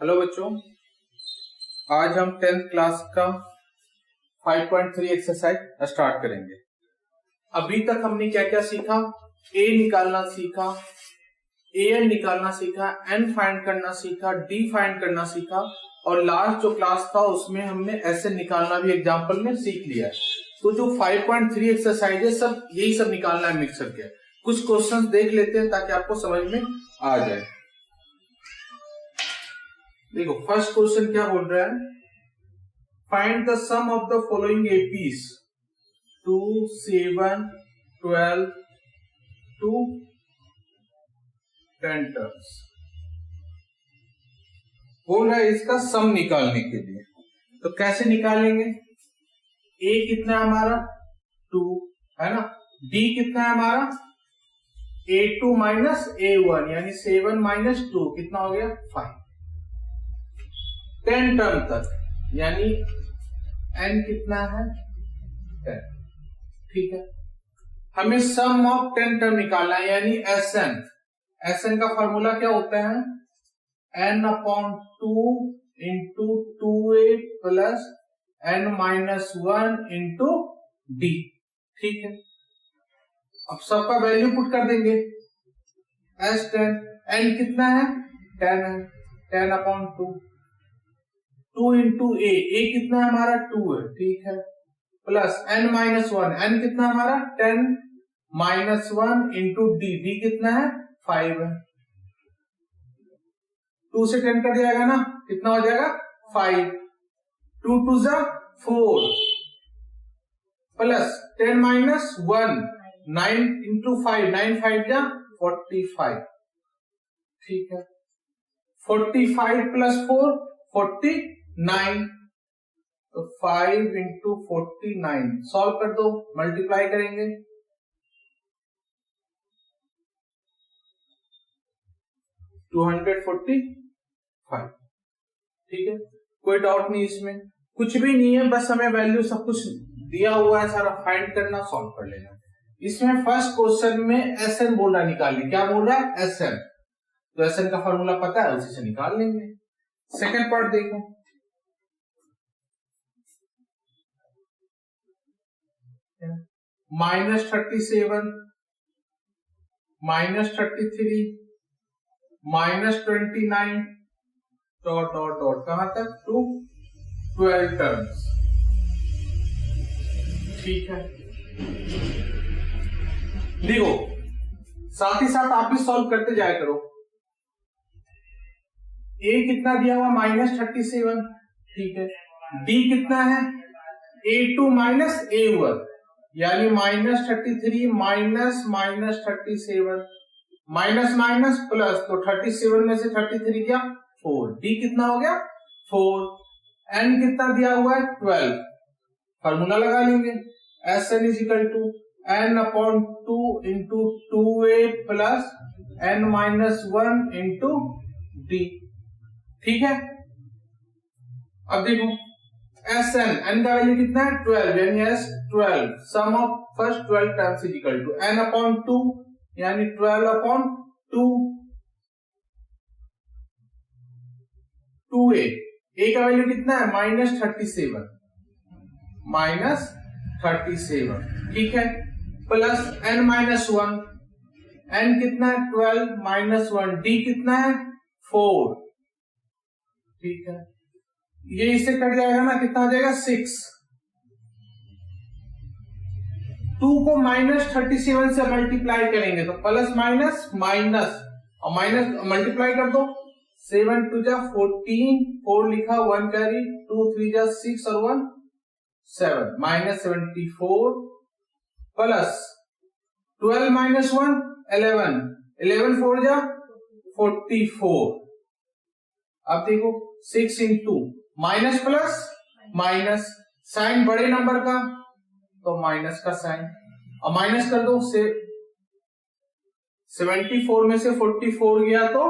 Hello बच्चों, आज हम 10th क्लास का 5.3 एक्सरसाइज स्टार्ट करेंगे। अभी तक हमने क्या क्या सीखा? ए निकालना सीखा, एन निकालना सीखा, एन फाइंड करना सीखा, डी फाइंड करना सीखा और लास्ट जो क्लास था उसमें हमने एसएन निकालना भी एग्जांपल में सीख लिया है। तो जो 5.3 एक्सरसाइज है सब यही सब निकालना है मिक्सर के। कुछ क्वेश्चंस देख लेते हैं ताकि आपको समझ में आ जाए। देखो फर्स्ट क्वेश्चन क्या बोल रहा है, find the sum of the following APs 2, 7, 12 to 10 terms. बोल रहा है इसका सम निकालने के लिए। तो कैसे निकालेंगे? ए कितना है हमारा 2 है ना, डी कितना है हमारा A2 माइनस A1 यानी 7 माइनस 2 कितना हो गया 5। 10 टर्म तक यानी n कितना है 10। ठीक है, हमें सम ऑफ 10 टर्म निकालना है यानी SN। SN का फॉर्मूला क्या होता है? n/2 into 2a plus n-1 into d. ठीक है, अब सबका वैल्यू पुट कर देंगे। S10 n कितना है 10 है, 10/2 2 इंटू a कितना है हमारा 2 है। ठीक है, प्लस n-1 n कितना है हमारा 10-1 इंटू डी कितना है 5 है। 2 से 10 कट जाएगा ना, कितना हो जाएगा 5। 2 2 जा 4 प्लस 10-1 9 इंटू 5 9 5 जा 45। ठीक है, 45 प्लस 4 49 तो 5 इंटू 49 सॉल्व कर दो, मल्टीप्लाई करेंगे 245। ठीक है, कोई डाउट नहीं इसमें, कुछ भी नहीं है, बस हमें वैल्यू सब कुछ दिया हुआ है, सारा फाइंड करना सॉल्व कर लेना। इसमें फर्स्ट क्वेश्चन में एसएन बोल रहा निकालने, क्या बोल रहा है एसएन, तो एसएन का फॉर्मूला पता है उसी से निकाल लेंगे। सेकंड पार्ट देखो, -37 -33 -29 डॉट डॉट डॉट कहां तक टू 12 टर्म्स। ठीक है, देखो साथ ही साथ आप भी सॉल्व करते जाया करो। ए कितना दिया हुआ -37। ठीक है, डी कितना है A2 माइनस A1 यानी -33 माइनस -37 माइनस माइनस प्लस, तो 37 में से 33 क्या 4। डी कितना हो गया 4। एन कितना दिया हुआ है 12, फार्मूला लगा लेंगे SN is equal to n/2 into 2a plus n-1 into d. ठीक है, अब देखो SN n का वैल्यू कितना है 12 यानी S12 sum of first 12 terms is equal to n/2 यानी 12/2 2a। a का वैल्यू कितना है -37 -37। ठीक है, प्लस n-1 n कितना है 12 -1 d कितना है 4। ठीक है, ये इससे कट जाएगा ना, कितना हो जाएगा 6। 2 को -37 से मल्टीप्लाई करेंगे तो प्लस माइनस माइनस और माइनस मल्टीप्लाई कर दो। 7 2 जा 14 4 लिखा 1 कैरी 2 3 जा 6 और 1 7 -74 प्लस 12 -1 11 11 4 जा 44। अब देखो 6 into minus plus minus, sign बड़े नंबर का तो माइनस का साइन और माइनस कर दो से 74 में से 44 गया तो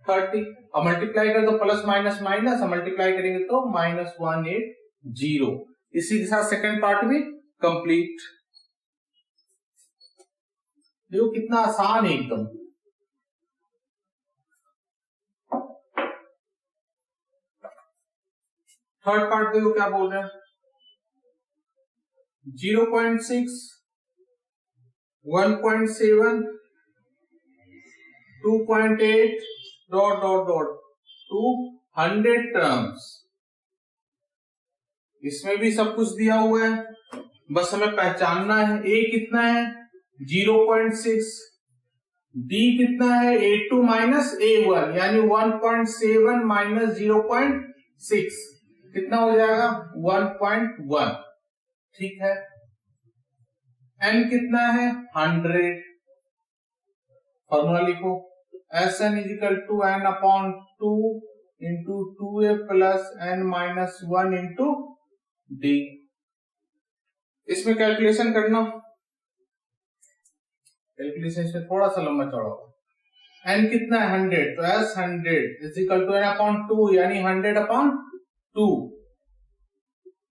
30 और मल्टीप्लाई कर दो प्लस माइनस माइनस और मल्टीप्लाई करेंगे तो -180। इसी के साथ सेकंड पार्ट भी कंप्लीट। देखो कितना आसान है एकदम। थर्ड पार्ट देखो क्या बोल रहे हैं, 0.6, 1.7, 2.8 dot dot dot to 100 terms. इसमें भी सब कुछ दिया हुआ है, बस हमें पहचानना है। ए कितना है 0.6, डी कितना है A2 माइनस A1 यानी 1.7 माइनस 0.6 कितना हो जाएगा 1.1। ठीक है, n कितना है 100। फॉर्मूला लिखो, Sn is equal to n upon 2 into 2a plus n minus 1 into d. इसमें कैलकुलेशन करना, कैलकुलेशन इसमें थोड़ा सा लंबा चौड़ा होगा। n कितना है 100, तो s 100 is equal to n upon 2 यानी 100 अपॉन 2,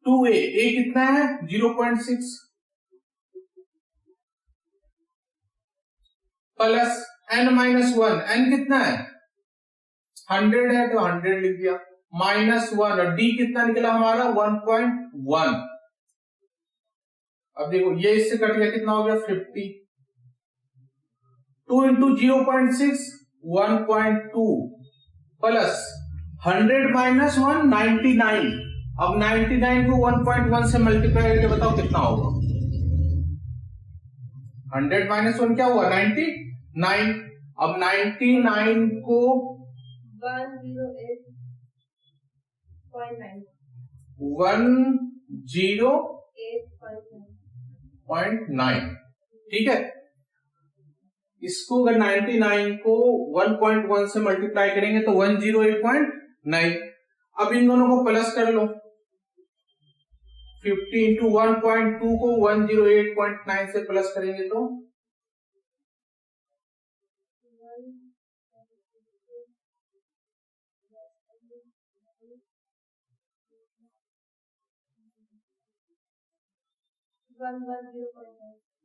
2a, a कितना है 0.6 प्लस n माइनस 1, n कितना है 100 है तो 100 लिख दिया, माइनस 1 और d कितना निकला हमारा 1.1। अब देखो ये इससे कट गया, कितना हो गया 50, 2 इंटू 0.6 1.2 प्लस 100 माइनस 1 99। अब 99 को 1.1 से मल्टीप्लाई करके बताओ कितना होगा। 100 माइनस 1 क्या हुआ 99। अब 99 को 108.9, ठीक है। इसको अगर 99 को 1.1 से मल्टीप्लाई करेंगे तो 108.9। अब इन दोनों को प्लस कर लो, 50 इंटू 1.2 को 108.9 से प्लस करेंगे तो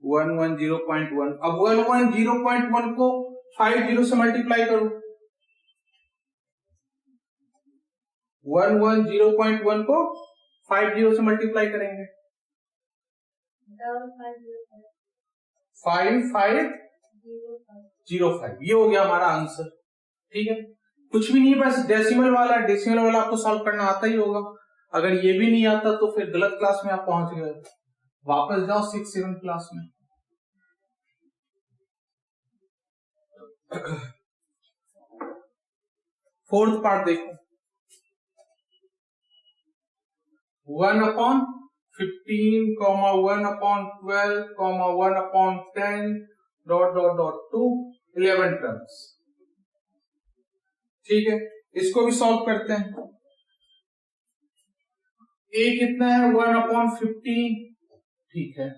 110.1। अब 110.1 को 50 से मल्टीप्लाई करो, 110.1 को 50 से मल्टीप्लाई करेंगे 5505, ये हो गया हमारा आंसर। ठीक है, कुछ भी नहीं, बस डेसिमल वाला आपको सॉल्व करना आता ही होगा। अगर ये भी नहीं आता तो फिर गलत क्लास में आप पहुंच गए, वापस जाओ 6-7 क्लास में। फोर्थ पार्ट देखो, 1/15, 1/12, 1/10 dot dot dot to 11 terms. ठीक है, इसको भी सॉल्व करते हैं। a कितना है 1/15, ठीक है।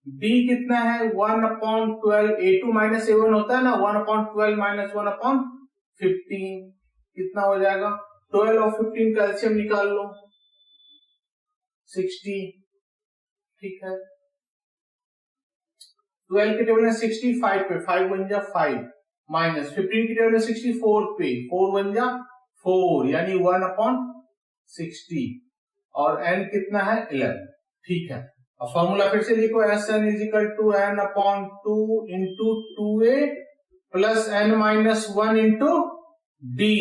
d कितना है 1/12, a2 माइनस a1 होता है ना, 1/12 माइनस 1/15 कितना हो जाएगा 12 और 15 का एलसीएम निकाल लो 60, ठीक है। 12 के टेबल में 65 पे 5 बन जा 5 माइनस 15 के टेबल में 64 पे 4 बन जा 4 यानी 1/60 और n कितना है 11, ठीक है। अब फॉर्मूला फिर से लिखो, Sn is equal to n/2 into 2a plus n minus 1 into d.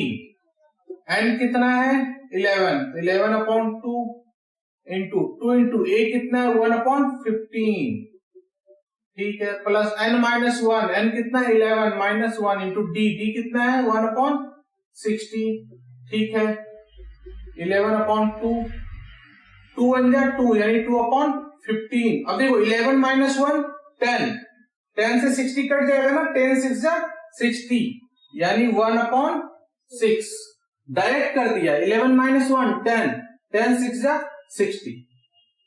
n कितना है 11, तो 11/2 इंटू 2 इंटू a कितना है 1/15, ठीक है, प्लस n माइनस 1, n कितना है 11 माइनस 1 इंटू डी, डी कितना है 1/60, ठीक है। 11/2, 2 बन जा 2 यानी 2/15। अब देखो 11 माइनस 1 10, 10 से 60 कट जाएगा ना, 10 6 जा 60 यानी 1/6, डायरेक्ट कर दिया। 11 माइनस 1 10, 10 6 जा 60,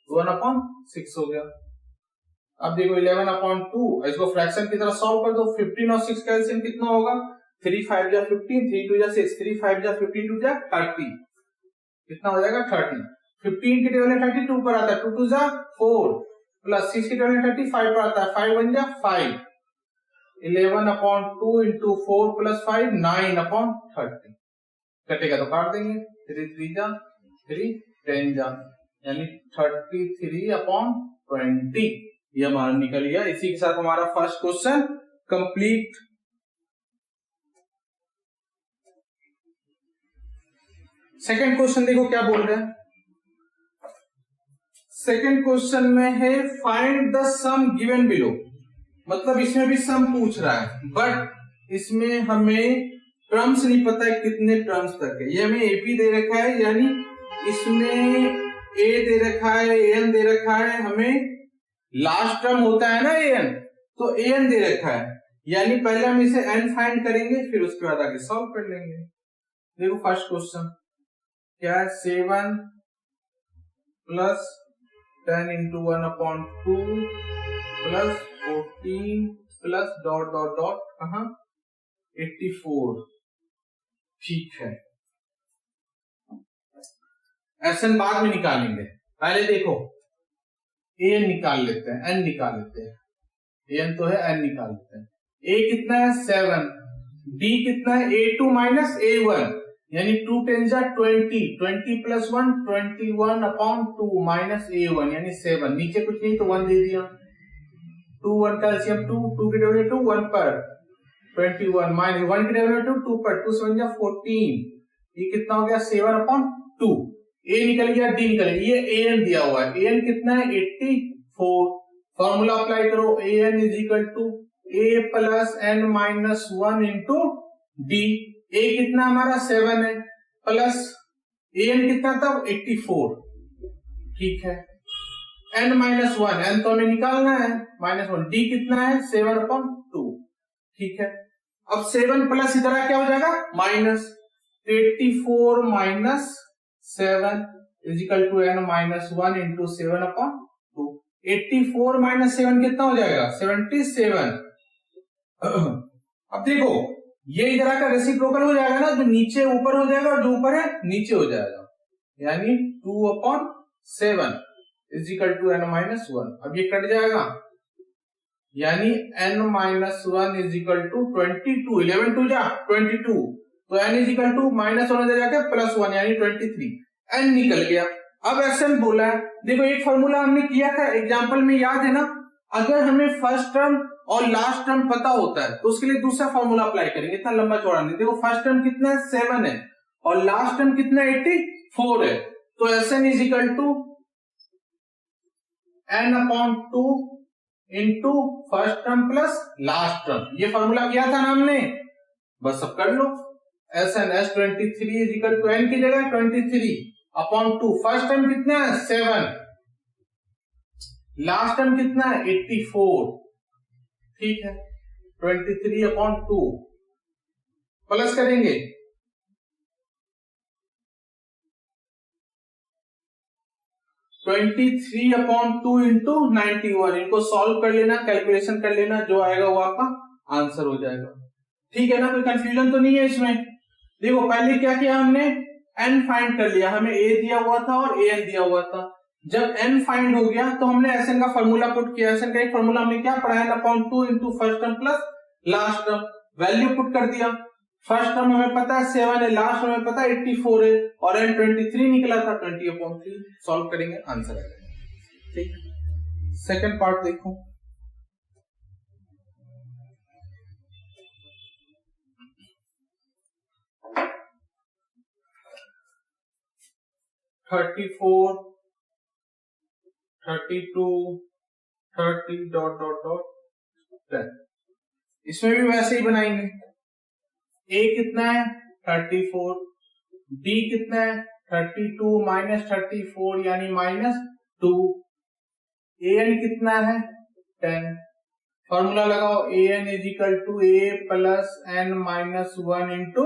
1/6 हो गया। अब देखो 11/2, इसको फ्रैक्शन की तरह सॉल्व कर दो। 15 और 6 का एलसीएम कितना होगा 3 5 जा 15, 3 2 जा 6, 3 5 जा 15, 2 जा 30, कितना हो जाएगा 30। 15 के टेबल में 32 पर आता है, 2 2 जा 4 प्लस 6 के टेबल में 35 पर आता है, 5 बन जा 5। 11/2 इंटू 4 प्लस 5 9/30, कटेगा तो काट देंगे, 3 3 जा 3 10 जा यानी 33/20 ये हमारा निकल गया। इसी के साथ हमारा first question complete. Second question देखो क्या बोल रहे हैं। सेकंड क्वेश्चन में है find the sum given below, मतलब इसमें भी सम पूछ रहा है बट इसमें हमें टर्म्स नहीं पता है कितने टर्म्स तक है। ये हमें एपी दे रखा है यानी इसमें ए दे रखा है, एन दे रखा है, हमें लास्ट टर्म होता है ना एन, तो एन दे रखा है यानी पहले हम इसे एन फाइंड करेंगे फिर उसके बाद आगे सॉल्व कर लेंगे। देखो फर्स्ट क्वेश्चन क्या है, 7 plus 10 into 1/2 plus 14 plus dot dot dot कहां 84। ठीक है, एन बाद में निकालेंगे, पहले देखो एन निकाल लेते हैं, एन निकाल लेते हैं, एन तो है एन निकाल लेते हैं। ए कितना है 7, डी कितना है A2 माइनस A1 यानी 2 10 जा 20, 20 प्लस 1 21/2 माइनस A1 यानी 7, नीचे कुछ नहीं तो 1 दे दिया, 2 1 का एलसीएम 2, 2 की डब्ल्यू 2 1 पर 21 माइनस 1 की डब्ल्यू 2 पर 2 7 जा 14, ये कितना हो गया 7/2। ए निकल गया, डी निकल गया, ये एन दिया हुआ है, एन कितना है 84। फॉर्मूला अप्लाई करो, N is equal to A plus N minus 1 into D. A कितना हमारा 7 है प्लस एन कितना था 84। ठीक है, एन माइनस 1, एन तो हमें निकालना है -1, डी कितना है 7/2। ठीक है, अब 7 प्लस इधर क्या हो जाएगा minus, 84 minus 7 is equal to n minus 1 into 7/2। 84 minus 7 कितना हो जाएगा 77। अब देखो ये इधर का रेसिप्रोकल हो जाएगा ना, जो नीचे ऊपर हो जाएगा और जो ऊपर है नीचे हो जाएगा यानी 2/7 is equal to n minus 1। अब ये कट जाएगा यानी n minus 1 is equal to 22, 11 2 जा 22, तो n is equal to minus 1 जाके प्लस 1 यानी 23, n निकल गया। अब Sn बोला है, देखो एक फॉर्मूला हमने किया था एग्जांपल में, याद है ना, अगर हमें फर्स्ट टर्म और लास्ट टर्म पता होता है तो उसके लिए दूसरा फॉर्मूला अप्लाई करेंगे, इतना लंबा चौड़ा नहीं। देखो फर्स्ट टर्म कितना है 7 है और लास्ट टर्म कितना 84 है, तो Sn is equal to n/2 into first term plus last term. ये फॉर्मूला किया था ना हमने, बस अब कर लो। Sn S23 is equal to n की जगह 23/2, फर्स्ट टर्म कितना है 7, लास्ट टर्म कितना है 84। ठीक है, 23/2 प्लस करेंगे 23/2 इंटू 91, इनको सॉल्व कर लेना, कैलकुलेशन कर लेना, जो आएगा वो आपका आंसर हो जाएगा। ठीक है ना, कोई कंफ्यूजन तो नहीं है इसमें। देखो पहले क्या किया हमने, n फाइंड कर लिया, हमें a दिया हुआ था और an दिया हुआ था। जब n फाइंड हो गया तो हमने Sn का फॉर्मूला पुट किया। Sn का एक फॉर्मूला हमने क्या पढ़ा है, n/2 into first term plus last term, value put कर दिया। फर्स्ट टर्म हमें पता है 7 है, लास्ट हमें पता है 84 है और n 23 निकला था, 20/3 सॉल्व करेंगे आंसर आएगा। ठीक, सेकंड पार्ट देखो। (34, 32, 30 डॉट डॉट डॉट 10). इसमें भी वैसे ही बनाएंगे। a कितना है 34, d कितना है 32 माइनस 34 यानी -2, an कितना है 10। फॉर्मूला लगाओ, an is equal to a plus n minus 1 into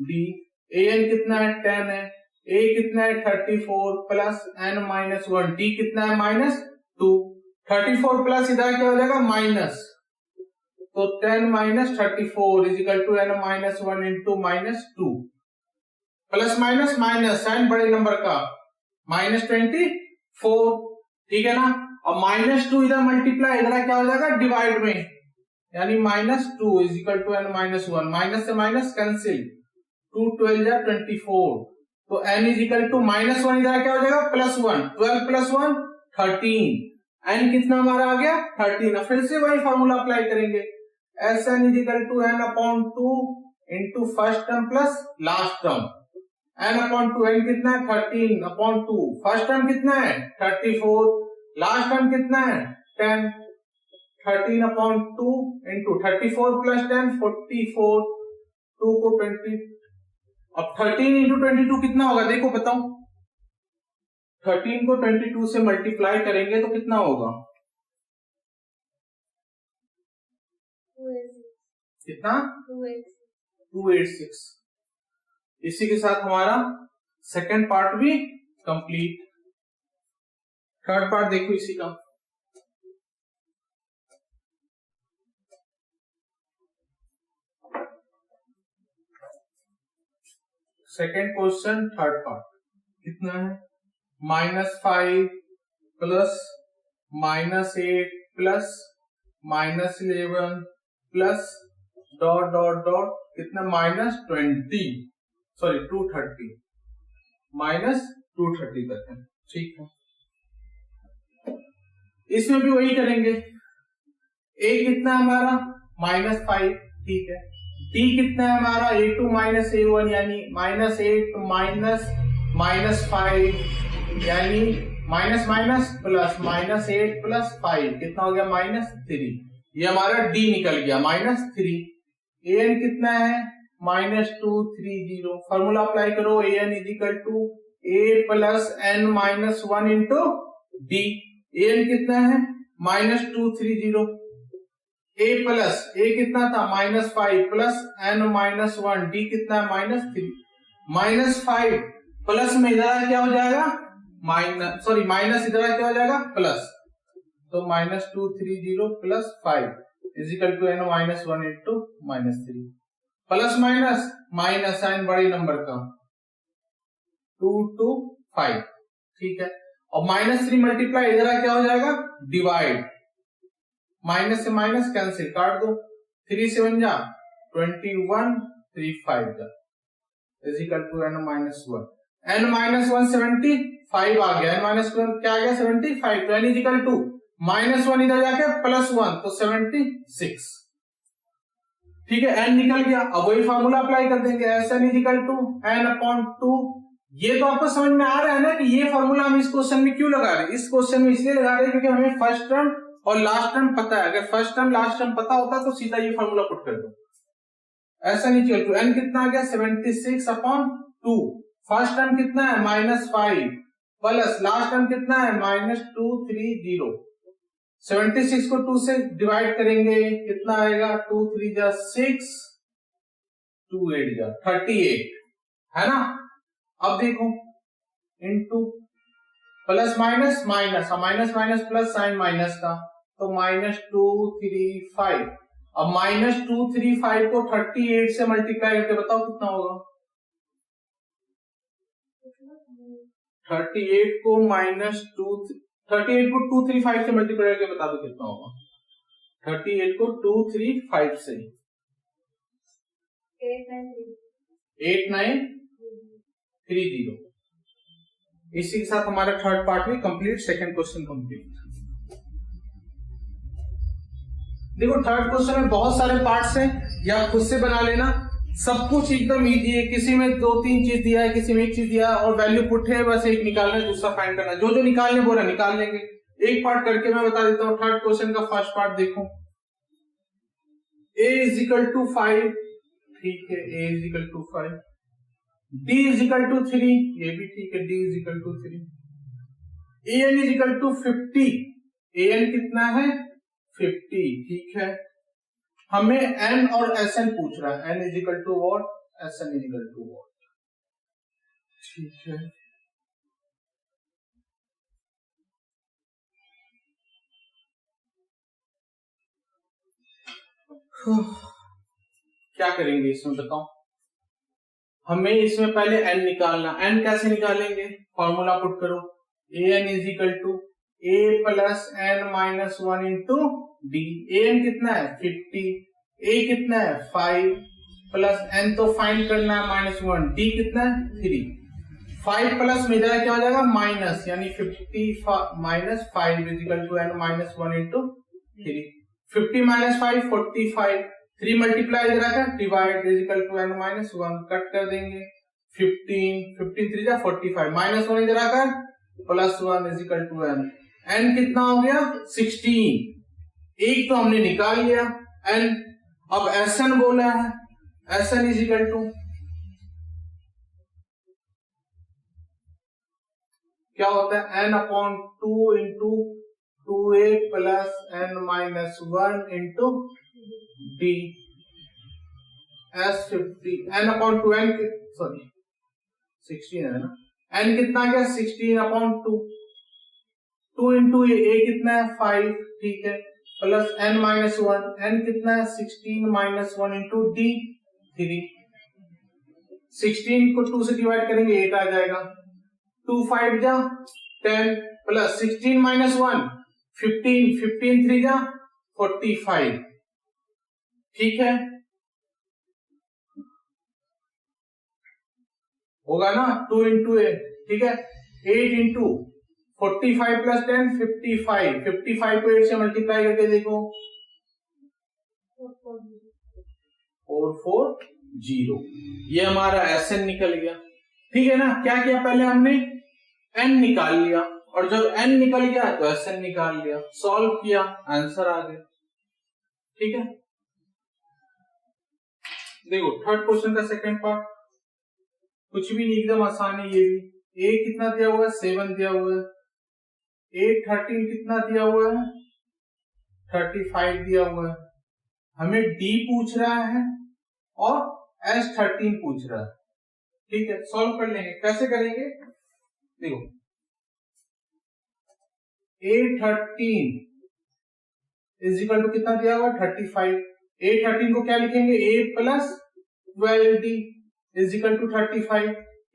d. an कितना है 10 है, a कितना है 34 प्लस n माइनस 1, d कितना है -2। 34 प्लस इधर क्या हो जाएगा माइनस, तो 10 minus 34 is equal to n minus 1 into -2, plus minus minus sign बड़े नंबर का -24। ठीक है ना, और -2 इधर मल्टीप्लाई, इधर क्या हो जाएगा डिवाइड में, यानी -2 is equal to n minus 1, minus से माइनस कैंसिल, 2 12 जा 24, तो n इज इक्वल टू -1 इधर क्या हो जाएगा +1, 12 + 1 13, n कितना हमारा आ गया 13। फिर से वही फॉर्मूला अप्लाई करेंगे, Sn is equal to n/2 into first term plus last term, n/2 n कितना है 13/2, फर्स्ट टर्म कितना है 34, लास्ट टर्म कितना है 10, 13/2 इंटू 34 + 10 44, 2 को 20, अब 13 इंटू 22 कितना होगा देखो बताओ, 13 को 22 से मल्टीप्लाई करेंगे तो कितना होगा, कितना 286। इसी के साथ हमारा सेकंड पार्ट भी कंप्लीट। थर्ड पार्ट देखो इसी का, सेकेंड क्वेश्चन थर्ड पार्ट कितना है, -5 plus -8 plus -11 plus dot dot dot कितना -230 तक है, ठीक है। इसमें भी वही करेंगे, a कितना है हमारा -5, ठीक है। d कितना है हमारा a2 - a1 यानी -8 माइनस 5 यानी माइनस माइनस प्लस -8 + 5 कितना हो गया -3, ये हमारा d निकल गया -3। an कितना है -230, फॉर्मूला अप्लाई करो, an is equal to a + n-1 into d, an कितना है -230, a कितना था -5 प्लस n-1, d कितना है -3, -5 प्लस में इधर क्या हो जाएगा माइनस इधर क्या हो जाएगा प्लस, तो -230 + 5 is equal to n-1 into -3, plus minus sign बड़े नंबर का 2 to 5, ठीक है। और -3 मल्टीप्लाई इधर क्या हो जाएगा डिवाइड, माइनस से माइनस कैंसिल, काट दो, 3 से 1 जा 21, 3 5 जा is equal to n-1, n-1 75 आ गया, n-1 क्या आ गया 75, तो n इज इक्वल टू -1 इधर जाके +1 तो 76, ठीक है। n निकल गया, अब वही फार्मूला अप्लाई कर देंगे, Sn is equal to n/2। ये तो आपको समझ में आ रहा है ना कि ये फार्मूला हम इस क्वेश्चन में क्यों लगा रहे हैं, इस क्वेश्चन में इसलिए लगा रहे हैं क्योंकि हमें फर्स्ट टर्म और लास्ट टर्म पता है, अगर फर्स्ट टर्म लास्ट टर्म पता होता तो सीधा ये फार्मूला पुट कर दो। Sn is equal to n कितना आ गया 76/2, फर्स्ट टर्म कितना है -5 प्लस लास्ट टर्म कितना है -230, 76 को 2 से डिवाइड करेंगे कितना आएगा 2 3 जा 6, 2 8 जा 38, है ना। अब देखो into plus minus minus, minus minus plus sign minus का, तो -235, अब -235 को 38 से मल्टीप्लाई करके बताओ कितना होगा, 38 को 235 से मल्टीप्लाई करके बता दो कितना होगा, 38 को 235 से 8930। इसी के साथ हमारा थर्ड पार्ट भी कंप्लीट, सेकंड क्वेश्चन कंप्लीट। देखो थर्ड क्वेश्चन में बहुत सारे पार्ट्स हैं, या खुद से बना लेना, सब कुछ एकदम इजी है, किसी में 2-3 चीज दिया है, किसी में एक चीज दिया है और वैल्यू पुट है, बस एक निकालना है दूसरा फाइंड करना, जो जो निकालने बोला निकाल लेंगे। एक पार्ट करके मैं बता देता हूँ, थर्ड क्वेश्चन का फर्स्ट पार्ट देखो, a इज इक्वल टू 5, ठीक है, a is equal to 5, d is equal to 3, ये भी ठीक है, d is equal to 3, an is equal to 50, an कितना है 50, ठीक है। हमें n और sn पूछ रहा है, n is equal to what, sn is equal to what, ठीक है। क्या करेंगे इसमें बताओ, हमें इसमें पहले n निकालना, n कैसे निकालेंगे, फॉर्मूला पुट करो, an is equal to a plus n-1 into d, an कितना है 50, a कितना है 5 प्लस n तो फाइंड करना है -1, d कितना है 3, 5 प्लस में जाए क्या हो जाएगा माइनस, यानी 50 minus 5 is equal to n minus 1 into 3। 50 minus 5 45, 3 multiply इधर आकर divide is equal to n minus 1, cut कर देंगे 15 3 जा 45 माइनस 1 इधर आकर plus 1 is equal to n। n कितना हो गया 16, एक तो हमने निकाल लिया n। अब Sn बोला है, Sn इजिकल टू क्या होता है n upon 2 into 2a plus n minus 1 into d S50 n upon 2 n sorry 16 है ना, n कितना आ गया 16 अपॉन 2, 2 इंटू a कितना है 5, ठीक है, प्लस n माइनस 1, n कितना है 16 माइनस 1 इंटू d 3। 16 को 2 से डिवाइड करेंगे 8 आ जाएगा, 2 5 जा 10 प्लस 16 माइनस 1 15, 15 3 जा 45, ठीक है, होगा ना 2 इंटू ए, ठीक है, 8 इंटू 45 प्लस 10 55, 55 को 8 से मल्टीप्लाई करके देखो 440, ये हमारा Sn निकल गया, ठीक है ना। क्या किया पहले हमने n निकाल लिया, और जब n निकल गया तो Sn निकाल लिया, सॉल्व किया आंसर आ गया, ठीक है। देखो थर्ड क्वेश्चन का सेकंड पार्ट कुछ भी नहीं, एकदम आसान है ये भी। a कितना दिया हुआ है 7 दिया हुआ है, a 13 कितना दिया हुआ है 35 दिया हुआ है, हमें d पूछ रहा है और S 13 पूछ रहा है, ठीक है। सॉल्व कर लेंगे, कैसे करेंगे देखो, a 13 इज इक्वल टू कितना दिया हुआ 35, a 13 को क्या लिखेंगे a plus 12d is equal to 35,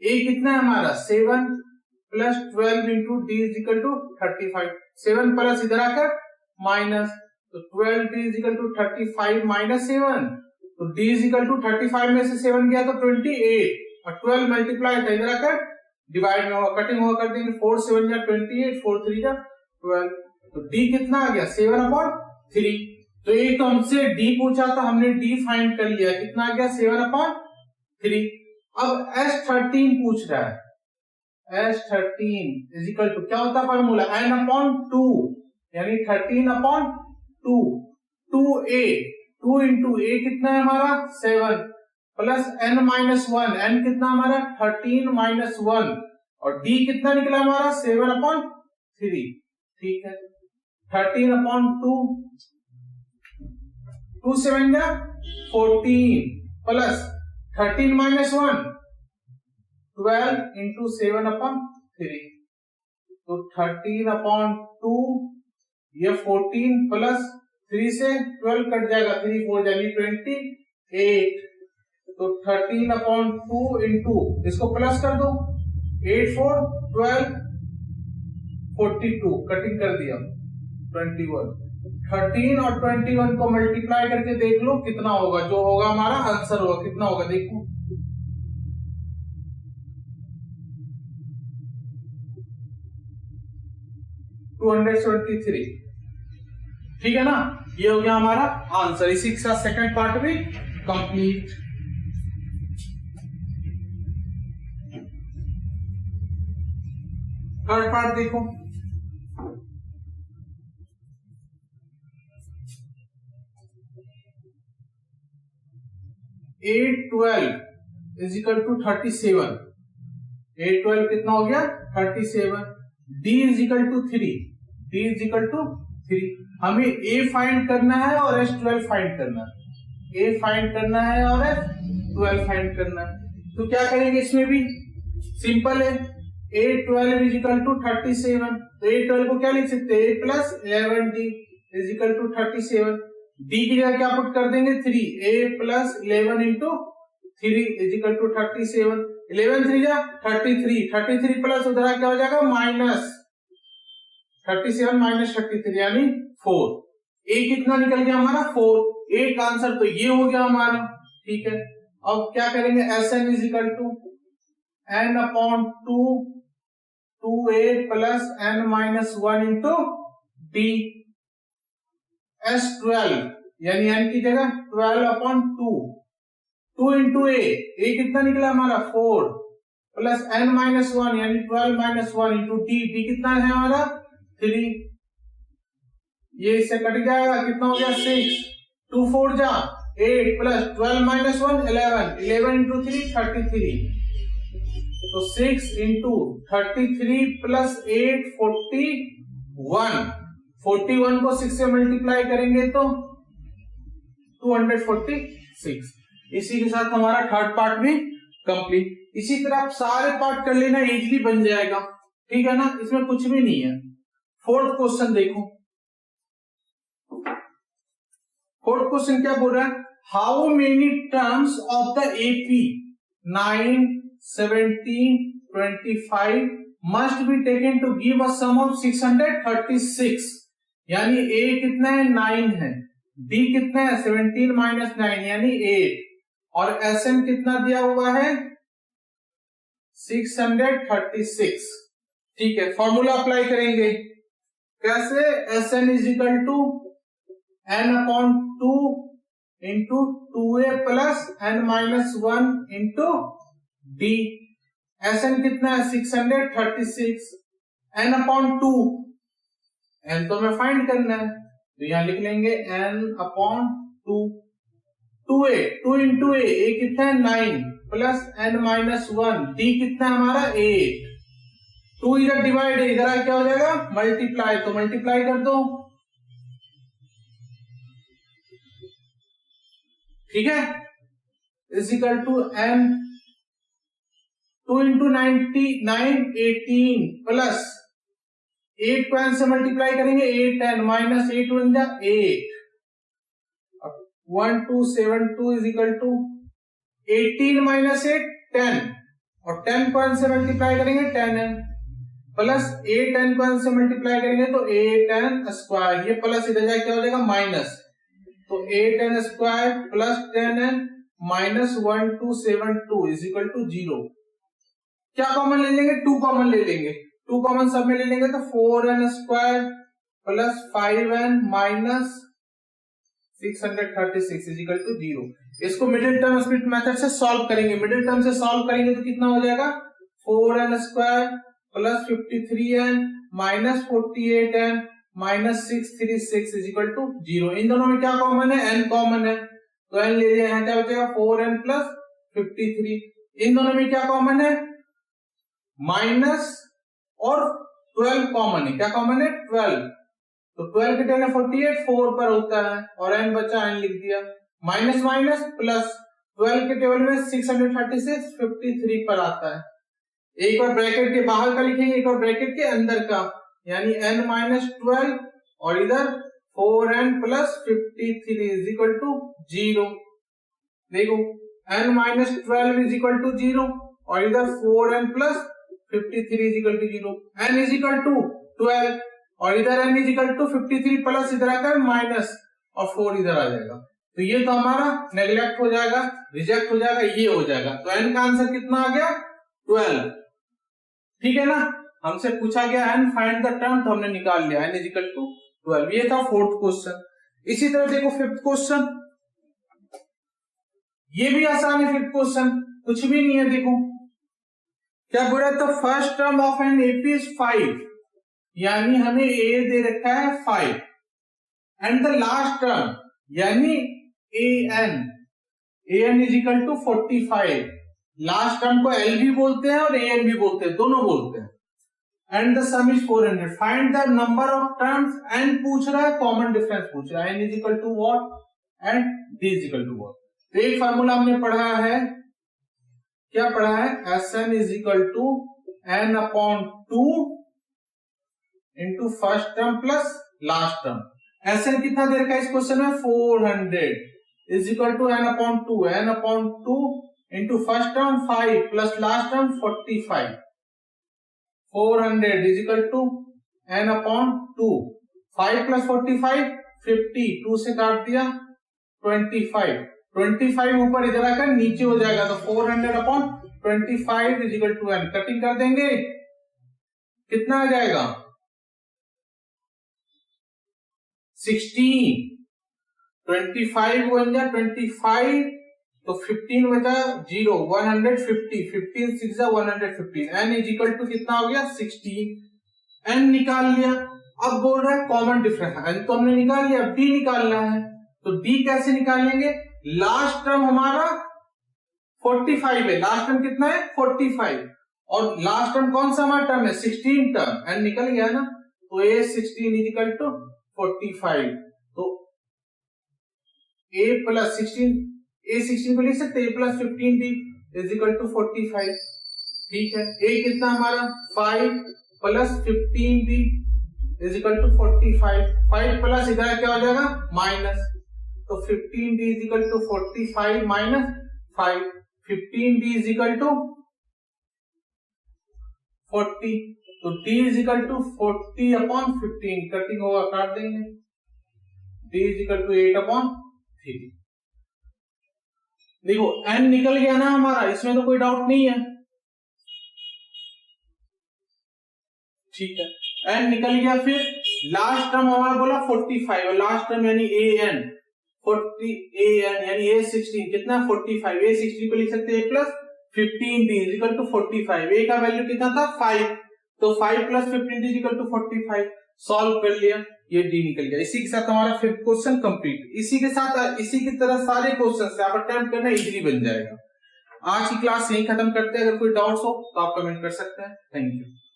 a कितना है हमारा 7 plus 12 into d is equal to 35, 7 plus इधर आकर माइनस, तो 12d is equal to 35 minus 7, तो d इज इक्वल टू 35 में से 7 गया तो 28, और 12 मल्टीप्लाई था इधर आकर डिवाइड में होगा, कटिंग होगा कर देंगे 4 7 जा 28, 4 3 जा 12, तो d कितना आ गया 7/3। तो एक तो हमसे d पूछा था, हमने d फाइंड कर लिया, कितना आ गया 7/3। अब S13 पूछ रहा है, S13 इज इक्वल टू क्या होता है फॉर्मूला n/2, यानी 13/2, 2a, 2 इंटू a कितना है हमारा 7 प्लस n माइनस 1, n कितना हमारा 13 माइनस 1, और d कितना निकला हमारा 7/3, ठीक है। 13/2, 2 7 जा 14 प्लस 13 माइनस 1 12 इंटू 7/3, तो 13/2 ये 14 प्लस 3 से 12 कट जाएगा, 3 4 यानी 28, तो 13/2 इंटू इसको प्लस कर दो 8 4 12 42, कटिंग कर दिया 21, 13 और 21 को मल्टीप्लाई करके देख लो कितना होगा, जो होगा हमारा आंसर होगा, कितना होगा देखो 273, ठीक है ना। ये हो गया हमारा आंसर, इसी के साथ सेकंड पार्ट भी कंप्लीट। थर्ड पार्ट देखो, एट 12 इज इक्वल टू 37, 8 12 कितना हो गया 37, d is equal to 3, d is equal to 3। हमें a फाइंड करना है और S12 फाइंड करना है, a फाइंड करना है और S12 फाइंड करना है। तो क्या करेंगे, इसमें भी सिंपल है, a12 इज इक्वल टू 37, तो a12 को क्या लिख सकते हैं a plus 11d is equal to 37, d की जगह क्या पुट कर देंगे 3, a plus 11 into 3 is equal to 37, 11 3 जा 33, 33 प्लस उधर क्या हो जाएगा माइनस 37 माइनस 33 यानी 4, a कितना निकल गया हमारा 4, a का आंसर तो ये हो गया हमारा, ठीक है। अब क्या करेंगे Sn is equal to n upon 2a plus n minus 1 into d S12 यानी n की जगह 12 अपॉन 2 इंटू a कितना निकला हमारा 4 प्लस n माइनस 1 यानी 12 माइनस 1 इंटू d कितना है हमारा 3। ये इससे कट जाएगा, कितना हो गया 6, 2 4 जा 8 प्लस 12 माइनस 1 11 इंटू 3 33, तो 6 इंटू 33 प्लस 8 41 को 6 से मल्टीप्लाई करेंगे तो 246। इसी के साथ हमारा थर्ड पार्ट भी कंप्लीट। इसी तरह आप सारे पार्ट कर लेना, इजीली बन जाएगा, ठीक है ना, इसमें कुछ भी नहीं है। फोर्थ क्वेश्चन देखो, फोर्थ क्वेश्चन क्या बोल रहा है, how many terms of the AP 9 17 25 must be taken to give a sum of 636। यानी a कितना है 9 है, d कितना है 17 माइनस 9 यानी 8, और Sn कितना दिया हुआ है 636। ठीक है, फॉर्मूला अप्लाई करेंगे कैसे, Sn is equal to n upon 2 into 2a plus n minus 1 into d। Sn कितना है 636, n अपॉन 2, n तो हमें फाइंड करना है, तो यहां लिख लेंगे n अपॉन 2 इंटू a कितना है 9 प्लस n माइनस 1, d कितना है हमारा 8, 2 इधर डिवाइड है, इधर क्या हो जाएगा मल्टीप्लाई, तो मल्टीप्लाई कर दो, ठीक है, is equal to n 2 into 99 18 plus 8 को n से मल्टीप्लाई करेंगे 8 n माइनस 8 बन जा 8, 1272 इज इक्वल टू 18 माइनस 8 10, और 10 को n से मल्टीप्लाई करेंगे 10n प्लस 8n को n से मल्टीप्लाई करेंगे तो 8n स्क्वायर, ये प्लस इधर जाए क्या हो जाएगा माइनस, तो 8n square plus 10n minus 1272 is equal to 0। क्या कॉमन ले लेंगे, 2 कॉमन ले लेंगे, 2 कॉमन सब में ले लेंगे तो 4n square plus 5n minus 636 is equal to 0। इसको मिडिल टर्म स्प्लिट मेथड से सॉल्व करेंगे, मिडिल टर्म से सॉल्व करेंगे तो कितना हो जाएगा 4n square plus 53n minus 48n minus 636 is equal to 0। इन दोनों में क्या कॉमन है, n कॉमन है, तो n ले लिया, यहाँ क्या बचेगा 4n प्लस 53। इन दोनों में क्या कॉमन है माइनस और 12 कॉमन है, क्या कॉमन है 12, तो 12 के 10 48 4 पर होता है, और n बचा n लिख दिया, माइनस माइनस प्लस 12 के टेबल में 636 53 पर आता है। एक बार ब्रैकेट के बाहर का लिखेंगे, एक बार ब्रैकेट के अंदर का, यानी n माइनस 12 और इधर 4n plus 53 is equal to 0। देखो n minus 12 is equal to 0 और इधर 4n plus 53 is equal to 0, n is equal to 12 और इधर n is equal to 53 plus इधर आकर माइनस और 4 इधर आ जाएगा, तो ये तो हमारा नेग्लेक्ट हो जाएगा, रिजेक्ट हो जाएगा, ये हो जाएगा, तो n का आंसर कितना आ गया 12। ठीक है ना, हमसे पूछा गया n फाइंड द टर्म, तो हमने निकाल लिया n इज इक्वल टू 12। ये था फोर्थ क्वेश्चन। इसी तरह देखो फिफ्थ क्वेश्चन, ये भी आसान है, फिफ्थ क्वेश्चन कुछ भी नहीं है। देखो क्या बोला, तो first term of an AP is 5, यानी हमें a दे रखा है 5, एंड द लास्ट टर्म यानी an is equal to 45। Last term को l भी बोलते हैं और an भी बोलते हैं, दोनों बोलते हैं, and the some is 400। Find the number of terms, n पूछ रहा है, कॉमन डिफरेंस पूछ रहा है, n is equal to what and d is equal to what. तो एक फार्मूला हमने पढ़ा है, क्या पढ़ा है, Sn is equal to n upon 2 into first term plus last term. Sn कितना दे रखा है इस क्वेश्चन में 400 is equal to n upon 2 into first term 5 plus last term 45। 400 is equal to n upon 2, 5 plus 45 50, 2 से काट दिया 25 ऊपर इधर आकर नीचे हो जाएगा, तो 400 upon 25 is equal to n, cutting कर देंगे, कितना आ जाएगा 16, 25 बन जा 25, तो 15 बचा 0, 150, 15 6 150, n इजिकल टू कितना हो गया 16, n निकाल लिया। अब बोल रहा है कॉमन डिफरेंस, n तो हमने निकाल लिया, अब d निकालना है, तो d कैसे निकालेंगे, लास्ट टर्म हमारा 45 है, लास्ट टर्म कितना है 45, और लास्ट टर्म कौन सा हमारा टर्म है 16 टर्म, n निकल गया ना, तो a 16 इजिकल टू 45, तो a प्लस 16, a 16 को लिख सकते a plus 15b is equal to 45, ठीक है। a कितना हमारा 5 plus 15b is equal to 45, 5 plus इधर क्या हो जाएगा माइनस, तो 15b is equal to 45 minus 5, 15b is equal to 40, तो d is equal to 40 upon 15, cutting होगा काट देंगे, d इजिकल टू 8 अपॉन 3। देखो n निकल गया ना हमारा, इसमें तो कोई डाउट नहीं है, ठीक है, n निकल गया। फिर लास्ट टर्म हमारा बोला 45, और लास्ट टर्म यानी an 40, an यानी a16 कितना 45, a16 को लिख सकते हैं a plus 15b is equal to 45, a का वैल्यू कितना था 5, तो 5 प्लस 15 इजिकल टू 45, सॉल्व कर लिया, ये d निकल गया। इसी के साथ हमारा फिफ्थ क्वेश्चन कंप्लीट। इसी के साथ इसी की तरह सारे क्वेश्चन से आप अटेम्प्ट करना इजीली बन जाएगा। आज की क्लास यही खत्म करते हैं, अगर कोई डाउट्स हो तो आप कमेंट कर सकते हैं। Thank you.